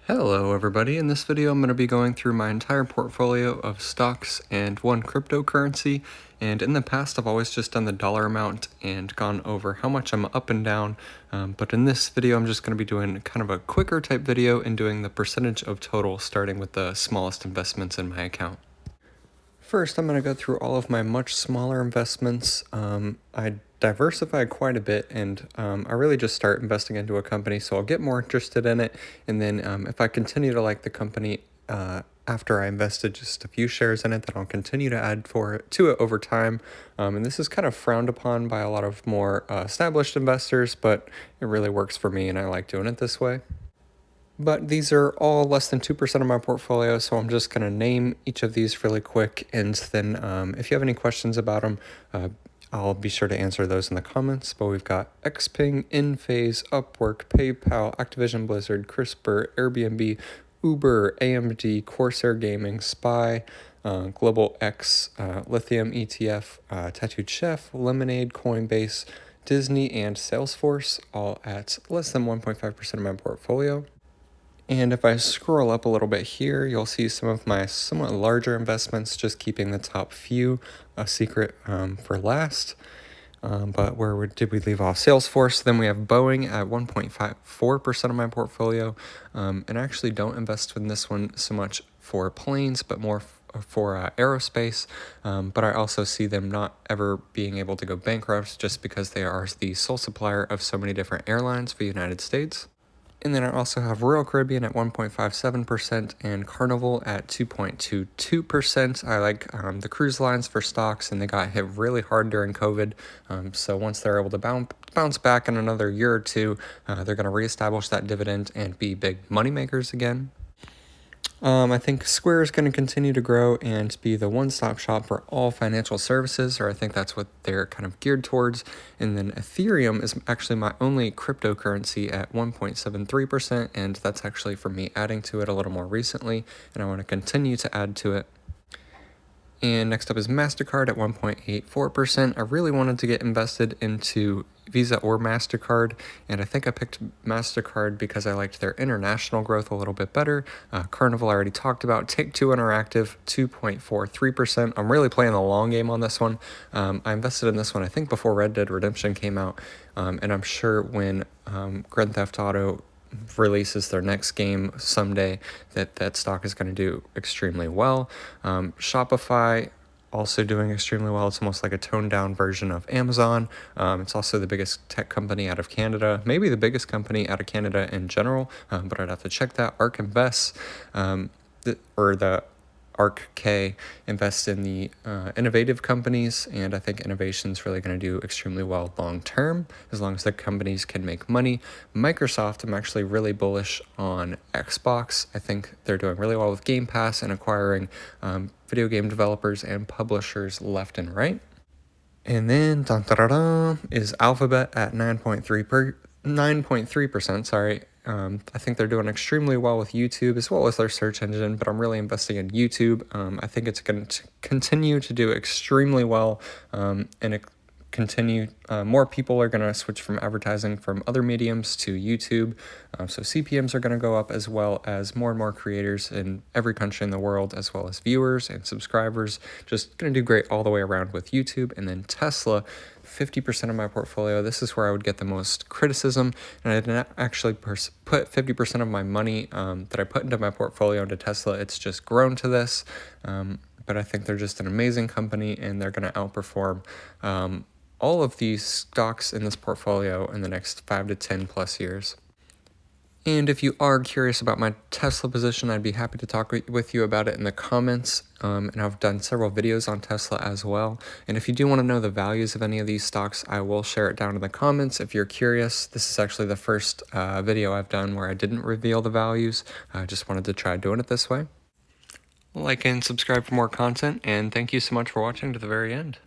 Hello everybody, in this video I'm going to be going through my entire portfolio of stocks and one cryptocurrency, and in the past I've always just done the dollar amount and gone over how much I'm up and down, but in this video I'm just going to be doing kind of a quicker type video and doing the percentage of total starting with the smallest investments in my account. First, I'm going to go through all of my much smaller investments. I diversified quite a bit, and I really just start investing into a company, so I'll get more interested in it, and then if I continue to like the company after I invested just a few shares in it, then I'll continue to add to it over time. And this is kind of frowned upon by a lot of more established investors, but it really works for me, and I like doing it this way. But these are all less than 2% of my portfolio, so I'm just going to name each of these really quick, and then if you have any questions about them, I'll be sure to answer those in the comments. But we've got Xpeng, Enphase, Upwork, PayPal, Activision Blizzard, CRISPR, Airbnb, Uber, AMD, Corsair Gaming, SPY, Global X, Lithium ETF, Tattooed Chef, Lemonade, Coinbase, Disney, and Salesforce, all at less than 1.5% of my portfolio. And if I scroll up a little bit here, you'll see some of my somewhat larger investments, just keeping the top few a secret for last. But did we leave off? Salesforce. Then we have Boeing at 1.54% of my portfolio. And I actually don't invest in this one so much for planes, but more for aerospace. But I also see them not ever being able to go bankrupt just because they are the sole supplier of so many different airlines for the United States. And then I also have Royal Caribbean at 1.57% and Carnival at 2.22%. I like the cruise lines for stocks, and they got hit really hard during COVID. So once they're able to bounce back in another year or two, they're going to reestablish that dividend and be big money makers again. I think Square is going to continue to grow and be the one-stop shop for all financial services, or I think that's what they're kind of geared towards. And then Ethereum is actually my only cryptocurrency at 1.73%, and that's actually for me adding to it a little more recently, and I want to continue to add to it. And next up is MasterCard at 1.84%. I really wanted to get invested into Visa or MasterCard, and I think I picked MasterCard because I liked their international growth a little bit better. Carnival I already talked about. Take-Two Interactive, 2.43%. I'm really playing the long game on this one. I invested in this one, I think, before Red Dead Redemption came out, and I'm sure when Grand Theft Auto releases their next game someday, that stock is going to do extremely well. Shopify also doing extremely well. It's almost like a toned down version of Amazon. It's also the biggest tech company out of Canada, maybe the biggest company out of Canada in general, but I'd have to check that. ARK Invest, the ARK K invests in the innovative companies, and I think innovation is really going to do extremely well long term as long as the companies can make money. Microsoft, I'm actually really bullish on Xbox. I think they're doing really well with Game Pass and acquiring video game developers and publishers left and right. And then is Alphabet at 9.3%. Sorry. I think they're doing extremely well with YouTube as well as their search engine, but I'm really investing in YouTube. I think it's going to continue to do extremely well, and more people are going to switch from advertising from other mediums to YouTube. So CPMs are going to go up, as well as more and more creators in every country in the world, as well as viewers and subscribers. Just going to do great all the way around with YouTube. And then Tesla, 50% of my portfolio. This is where I would get the most criticism, and I didn't actually put 50% of my money that I put into my portfolio into Tesla. It's just grown to this, but I think they're just an amazing company, and they're going to outperform all of these stocks in this portfolio in the next 5 to 10 plus years. And if you are curious about my Tesla position, I'd be happy to talk with you about it in the comments. And I've done several videos on Tesla as well. And if you do want to know the values of any of these stocks, I will share it down in the comments. If you're curious, this is actually the first video I've done where I didn't reveal the values. I just wanted to try doing it this way. Like and subscribe for more content, and thank you so much for watching to the very end.